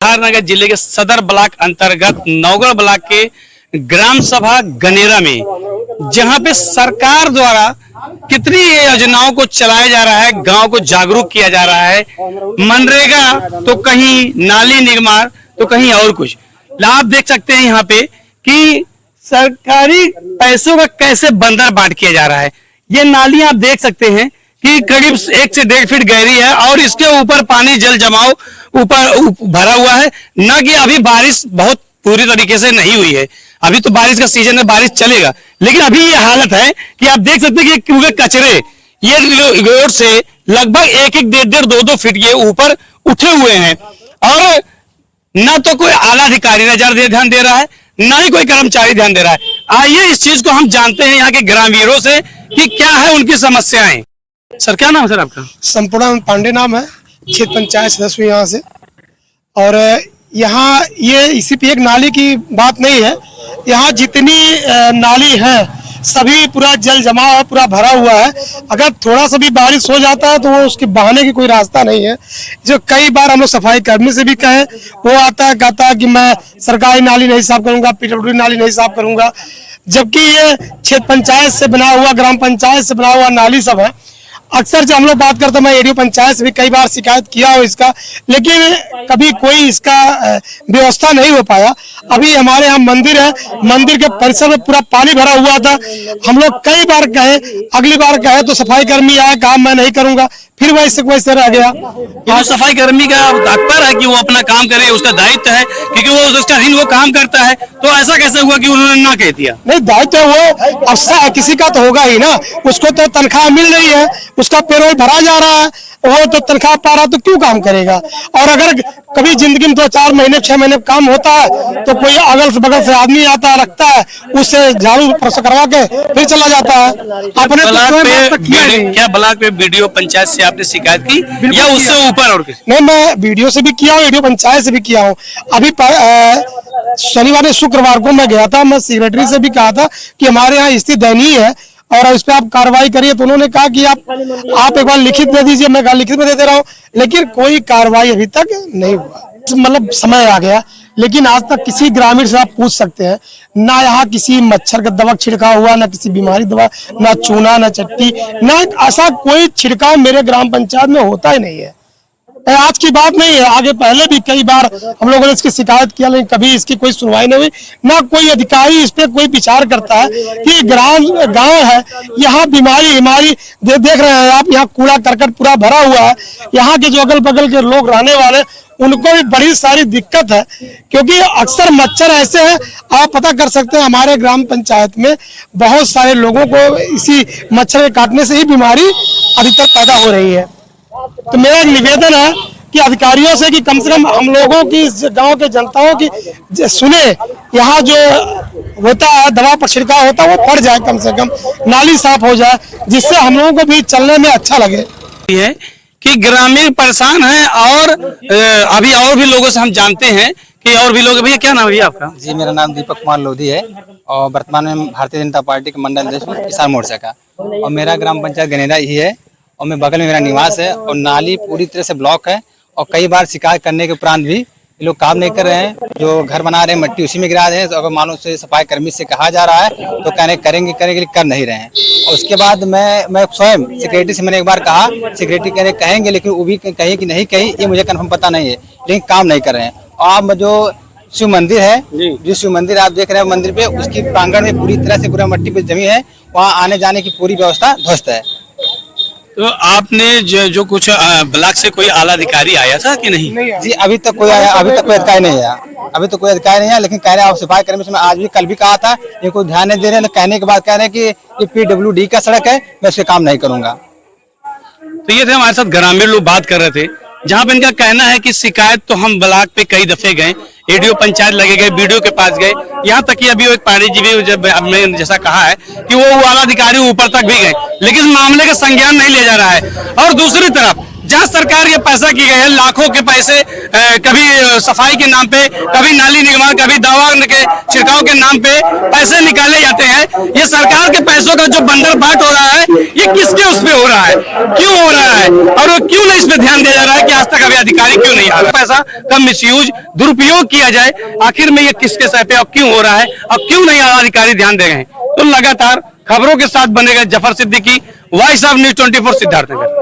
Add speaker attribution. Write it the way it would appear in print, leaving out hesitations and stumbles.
Speaker 1: नगर जिले के सदर ब्लॉक अंतर्गत नौगढ़ ब्लॉक के ग्राम सभा गनेरा में जहां पे सरकार द्वारा कितनी योजनाओं को चलाया जा रहा है, गांव को जागरूक किया जा रहा है। मनरेगा तो कहीं, नाली निर्माण तो कहीं और कुछ। आप देख सकते हैं यहाँ पे कि सरकारी पैसों का कैसे बंदर बांट किया जा रहा है। ये नाली आप देख सकते हैं कि करीब 1 से 1.5 फीट गहरी है और इसके ऊपर पानी जल जमाव ऊपर भरा हुआ है। न कि अभी बारिश बहुत पूरी तरीके से नहीं हुई है, अभी तो बारिश का सीजन है, बारिश चलेगा, लेकिन अभी ये हालत है कि आप देख सकते हैं कि क्योंकि कचरे ये रोड से लगभग 1-1, 1.5, 2-2 फीट के ऊपर उठे हुए हैं और न तो कोई आला अधिकारी ध्यान दे रहा है, न ही कोई कर्मचारी ध्यान दे रहा है। आइए इस चीज को हम जानते हैं यहाँ के ग्रामीणों से कि क्या है उनकी समस्याएं। सर क्या नाम है सर आपका?
Speaker 2: संपूर्ण पांडे नाम है, क्षेत्र पंचायत सदस्य यहाँ से। और यहाँ ये इसी पे एक नाली की बात नहीं है, यहाँ जितनी नाली है सभी पूरा जल जमाव है, पूरा भरा हुआ है। अगर थोड़ा सा भी बारिश हो जाता है तो वो उसके बहाने की कोई रास्ता नहीं है। जो कई बार हम लोग सफाई कर्मी से भी कहे, वो आता है कहता है कि मैं सरकारी नाली नहीं साफ करूंगा, पीडब्ल्यूडी नाली नहीं साफ करूंगा, जबकि ये क्षेत्र पंचायत से बना हुआ, ग्राम पंचायत से बना हुआ नाली सब है। अक्सर जब हम लोग बात करते हैं, मैं एडीओ पंचायत से भी कई बार शिकायत किया हो इसका, लेकिन कभी कोई इसका व्यवस्था नहीं हो पाया। अभी हमारे यहाँ मंदिर है, मंदिर के परिसर में पूरा पानी भरा हुआ था। हम लोग कई बार कहे, अगली बार कहे तो सफाई कर्मी आया, काम मैं नहीं करूंगा, फिर वैसे रह गया।
Speaker 1: तो सफाई कर्मी का तात्पर्य है कि वो अपना काम करे, उसका दायित्व है, क्योंकि वो उसका दिन वो काम करता है। तो ऐसा कैसे हुआ कि उन्होंने ना कह दिया?
Speaker 2: नहीं, दायित्व वो अफसर किसी का तो होगा ही ना, उसको तो तनख्वाह मिल रही है, उसका पेरोल भरा जा रहा है, वो तो तनख्वाह पा रहा तो क्यों काम करेगा। और अगर कभी जिंदगी में 2-4 महीने 6 महीने काम होता है तो कोई अगल से बगल से आदमी आता है, रखता है, उससे झाड़ू करवा के फिर चला जाता है। अपने
Speaker 1: क्या ब्लॉक पे बीडीओ पंचायत से आपने शिकायत की या उससे ऊपर और किसी?
Speaker 2: नहीं, मैं बीडीओ से भी किया हूँ, एडीओ पंचायत से भी किया हूँ। अभी शनिवार ने शुक्रवार को मैं गया था, मैं सेक्रेटरी से भी कहा था कि हमारे यहाँ स्थिति दयनीय है और इस पे आप कार्रवाई करिए। तो उन्होंने कहा कि आप एक बार लिखित दे दीजिए। मैं लिखित में दे रहा हूँ, लेकिन कोई कार्रवाई अभी तक नहीं हुआ। मतलब समय आ गया, लेकिन आज तक किसी ग्रामीण से आप पूछ सकते हैं, ना यहाँ किसी मच्छर का दवा छिड़काव हुआ, ना किसी बीमारी दवा, ना चूना, ना चट्टी, ना ऐसा कोई छिड़काव मेरे ग्राम पंचायत में होता ही नहीं है। आज की बात नहीं है, आगे पहले भी कई बार हम लोगों ने इसकी शिकायत किया, लेकिन कभी इसकी कोई सुनवाई नहीं हुई। ना कोई अधिकारी इस पे कोई विचार करता है कि गांव है, यहाँ बीमारी देख रहे हैं आप, यहाँ कूड़ा करकट पूरा भरा हुआ है। यहाँ के जो अगल बगल के लोग रहने वाले, उनको भी बड़ी सारी दिक्कत है, क्योंकि अक्सर मच्छर ऐसे हैं, आप पता कर सकते हैं हमारे ग्राम पंचायत में बहुत सारे लोगों को इसी मच्छर के काटने से ही बीमारी अधिकतर पैदा हो रही है। तो मेरा एक निवेदन है कि अधिकारियों से कि कम से कम हम लोगों की, गांव के जनताओं की सुने, यहाँ जो होता है दवा पर छिड़काव होता है वो पड़ जाए, कम से कम नाली साफ हो जाए, जिससे हम लोगों को भी चलने में अच्छा लगे।
Speaker 1: है कि ग्रामीण परेशान हैं और अभी और भी लोगों से हम जानते हैं कि और भी लोग। भैया क्या नाम है आपका?
Speaker 3: जी, मेरा नाम दीपक कुमार लोधी है और वर्तमान में भारतीय जनता पार्टी के मंडल अध्यक्ष किसान मोर्चा का, और मेरा ग्राम पंचायत गनेरा ही है और मैं बगल में मेरा निवास है। और नाली पूरी तरह से ब्लॉक है और कई बार शिकायत करने के उपरांत भी ये लोग काम नहीं कर रहे हैं। जो घर बना रहे हैं मट्टी उसी में गिरा रहे हैं। तो अगर मानो से सफाई कर्मी से कहा जा रहा है तो कहने करेंगे कर नहीं रहे हैं। और उसके बाद मैं स्वयं सेक्रेटरी से मैंने एक बार कहा, सेक्रेटरी कहेंगे, लेकिन वो भी कहीं कि नहीं कहीं ये मुझे कन्फर्म पता नहीं है, लेकिन काम नहीं कर रहे हैं। और आप जो शिव मंदिर है, जो शिव मंदिर आप देख रहे हैं मंदिर पे, उसकी प्रांगण में पूरी तरह से पूरा मट्टी पे जमी है, वहाँ आने जाने की पूरी व्यवस्था ध्वस्त है।
Speaker 1: तो आपने जो कुछ ब्लॉक से कोई आला अधिकारी आया था कि नहीं?
Speaker 3: जी, अभी तक कोई अधिकारी नहीं आया, अभी तो कोई अधिकारी नहीं है। लेकिन कह रहे हैं आप सफाई कर्मी से, मैं आज भी कल भी कहा था, ये कोई ध्यान नहीं दे रहे हैं। कहने के बाद कह रहे हैं कि ये पीडब्ल्यूडी का सड़क है, मैं उससे काम नहीं करूंगा।
Speaker 1: तो ये थे हमारे साथ ग्रामीण लोग बात कर रहे थे, जहां पे इनका कहना है कि शिकायत तो हम ब्लॉक पे कई दफे गए, एडीओ पंचायत लगे गए, बीडीओ के पास गए, यहाँ तक कि अभी एक पांडे जी भी जब हमने जैसा कहा है कि वो वाला अधिकारी ऊपर तक भी गए, लेकिन मामले का संज्ञान नहीं लिया जा रहा है। और दूसरी तरफ जहां सरकार ये पैसा की गई है लाखों के पैसे, कभी सफाई के नाम पे, कभी नाली निर्माण, कभी दवा के छिड़काव के नाम पे पैसे निकाले जाते हैं। ये सरकार के पैसों का जो बंडल बाट हो रहा है, ये किसके उस पे हो रहा है, क्यों हो रहा है, और वो क्यों नहीं इस पे ध्यान दिया जा रहा है कि आज तक अभी अधिकारी क्यों नहीं आ रहा। पैसा का मिसयूज, दुरुपयोग किया जाए, आखिर में ये किसके सर पे और क्यों हो रहा है और क्यों नहीं अधिकारी ध्यान दे रहे हैं। तो लगातार खबरों के साथ बनेगा Zafar Siddiqui, voice of news 24 Siddharthnagar.